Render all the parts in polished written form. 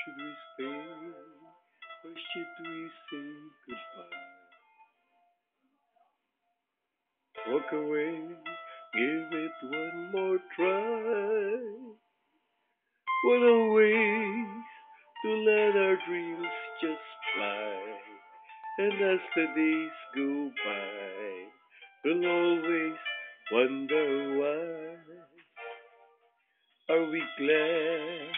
Should we stay or should we say goodbye? Walk away, give it one more try. What a ways to let our dreams just fly. And as the days go by, we'll always wonder why. Are we glad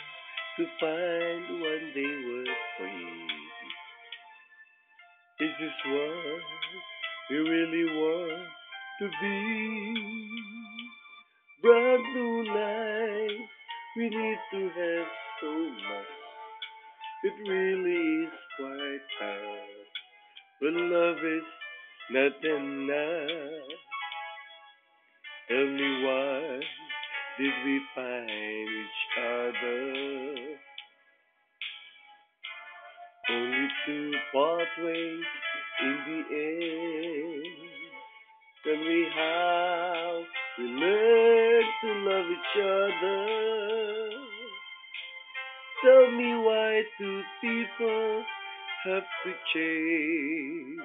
to find one day we're free? Is this what we really want to be? Brand new life, we need to have so much. It really is quite hard when love is not enough. Tell me why did we find each other? Only to part ways in the end. Tell me how we learn to love each other. Tell me why two people have to change.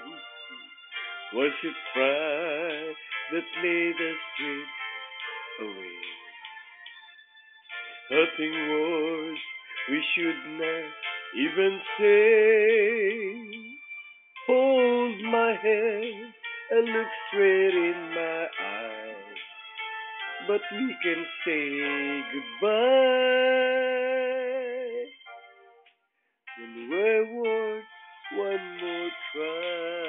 Was it pride that made us drift away? Hurting words we should not even say. Hold my hand and look straight in my eyes. But we can say goodbye. Then we're worth one more try.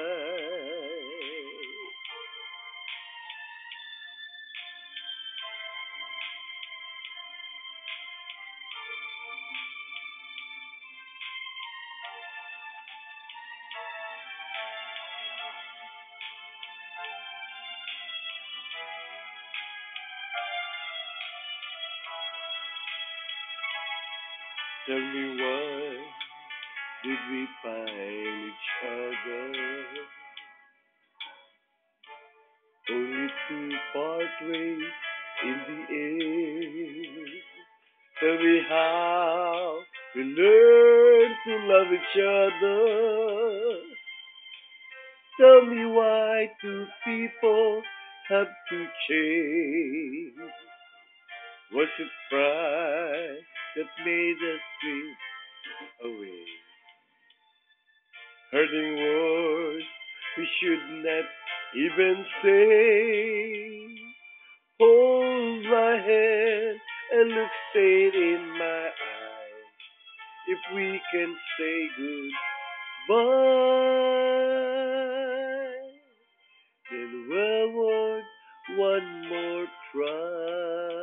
Tell me why did we find each other? Only to part ways in the end. Tell me how we learn to love each other. Tell me why two people have to change. Was it pride that made us drift away? Hurting words we should not even say. Hold my hand and look straight in my eyes. If we can say goodbye, then we'll want one more try.